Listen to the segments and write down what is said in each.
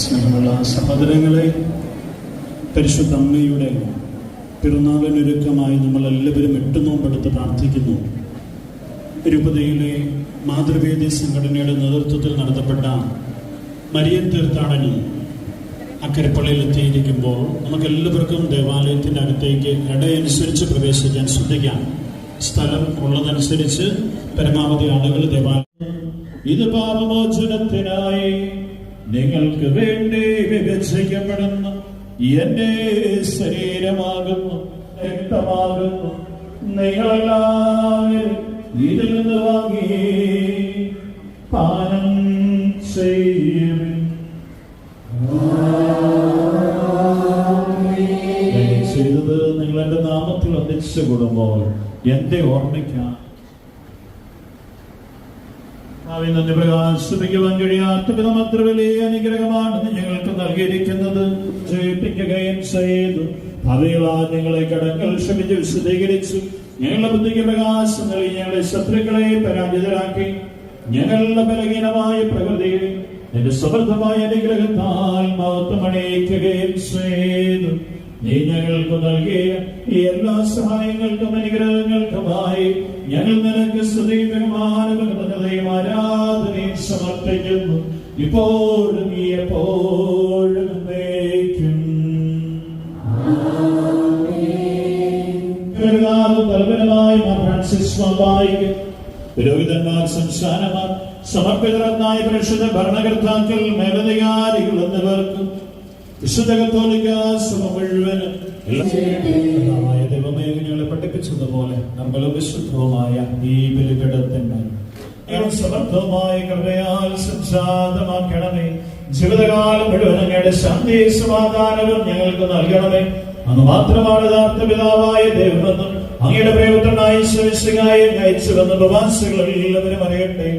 സ്നേഹമുള്ള സഹോദരങ്ങളെ, പരിശുദ്ധ അമ്മയുടെ പിറന്നാളിനൊരുക്കമായി നമ്മളെല്ലാവരും 8 നോമ്പെടുത്ത് പ്രാർത്ഥിക്കുന്നു. രൂപതയിലെ മാതൃവേദി സംഘടനയുടെ നേതൃത്വത്തിൽ നടത്തപ്പെട്ട മരിയൻ തീർത്ഥാടനം അക്കരപ്പള്ളിയിൽ എത്തിയിരിക്കുമ്പോൾ നമുക്കെല്ലാവർക്കും ദേവാലയത്തിൻ്റെ അകത്തേക്ക് ഇടയനുസരിച്ച് പ്രവേശിക്കാൻ ശ്രദ്ധിക്കാം. സ്ഥലം ഉള്ളതനുസരിച്ച് പരമാവധി ആളുകൾ ദേവാലയം. ഇത് പാപമോചനത്തിനായി നിങ്ങൾക്ക് വേണ്ടി വിഭജിക്കപ്പെടുന്ന എന്റെ ശരീരമാകുന്നു, രക്തമാകുന്നു. നിങ്ങളെല്ലാവരും ഇതിൽ നിന്ന് വാങ്ങി പാനം ചെയ്യുവിൻ. ചെയ്തത് നിങ്ങൾ എന്റെ നാമത്തിൽ ഒന്നിച്ചു കൂടുമ്പോൾ എന്റെ ഓർമ്മയ്ക്കാണ്. നന്ദി പ്രകാശിപ്പിക്കുവാൻ കഴിയാത്ത അത്ര വലിയ അനുഗ്രഹമാണ് ഞങ്ങൾക്ക് നൽകിയിരിക്കുന്നത്. ജയിപ്പിക്കുകയും ചെയ്തു ഭാവികളാ ഞങ്ങളെ കടങ്ങൾ ക്ഷമിച്ച് വിശദീകരിച്ചു. ഞങ്ങളുടെ ബുദ്ധിക്ക് പ്രകാശം നൽകി ഞങ്ങളുടെ ശത്രുക്കളെ പരാജിതരാക്കി. ഞങ്ങളുടെ ബലഹീനമായ പ്രകൃതിയെ എന്റെ സമൃദ്ധമായ അനുഗ്രഹത്താൽ മഹത്വമണിയിക്കുകയും ചെയ്തു. നീ ഞങ്ങൾക്ക് നൽകിയ ഈ എല്ലാ സഹായങ്ങൾക്കും അനുഗ്രഹങ്ങൾക്കുമായി ഞങ്ങൾ നിനക്ക് സ്തുതിയും ബഹുമാനവും ആരാധനയും സമർപ്പിക്കുന്നു, ഇപ്പോഴും എപ്പോഴും എന്നേക്കും. പുരോഹിതന്മാർ, സംസ്ഥാനമാർ, സമർപ്പിതരനായ പരിശുദ്ധ ഭരണകർത്താക്കൾ, മേലധികാരികൾ എന്നിവർക്കും വിശുദ്ധ കത്തോലിക്ക സഭ മുഴുവനും ദൈവമേ ഞങ്ങളെ പഠിപ്പിച്ചതുപോലെ നമ്മളും വിശുദ്ധവുമായ ഈ ബലിപീഠത്തിന്മേൽ സമർത്ഥവുമായ കൃപയാൽ സംജാതമാക്കണമേ. ജീവിതകാലം മുഴുവൻ അങ്ങയുടെ ശാന്തി സമാധാനവും ഞങ്ങൾക്ക് നൽകണമേ. അന്ന് മാത്രമാണ് യഥാർത്ഥ പിതാവായ ദൈവമെന്നും അങ്ങയുടെ പ്രേമത്തിനായി ശ്രമിച്ചുകായി അയച്ചുവെന്ന പ്രവാസികൾ എല്ലാവരും അറിയട്ടെ.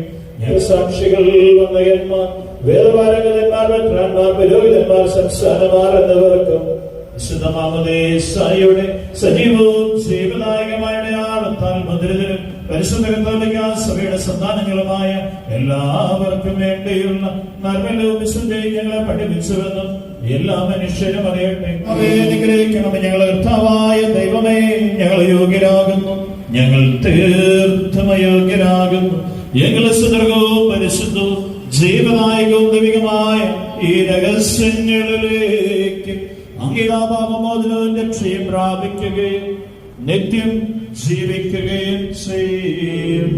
സാക്ഷികൾ, വന്ദകന്മാർ, വേദപാരംഗതന്മാർ, മെത്രാന്മാർ, പുരോഹിതന്മാർ, സംസ്ഥാനമാർ എന്നിവർക്കും വിശുദ്ധമാമോദീസായുടെ സജീവവും ജീവനായകമായ ആളത്താൽ മുദ്രിതരും പരിശുദ്ധ കത്തോലിക്ക സഭയുടെ സന്താനങ്ങളുമായ എല്ലാവർക്കും വേണ്ടിയുള്ള നർമ്മലവും വിശുദ്ധിയും ഞങ്ങളെ പഠിപ്പിച്ചുവെന്നും എല്ലാ മനുഷ്യരും അറിയട്ടെ. അവയെ അനുഗ്രഹിക്കണമേ. ഞങ്ങളെ കർത്താവായ ദൈവമേ, ഞങ്ങൾ യോഗ്യരാകുന്നു, ഞങ്ങൾ തീർത്തും അയോഗ്യരാകുന്നു. ഞങ്ങളെ സുദൃഢവും പരിശുദ്ധവും ജീവനായകവും ദൈവികമായ ഈ രഹസ്യങ്ങളിലേക്ക് അംഗീകാപാപമോചനവും രക്ഷയും പ്രാപിക്കുകയും നിത്യം ജീവിക്കുകയും ചെയ്യും.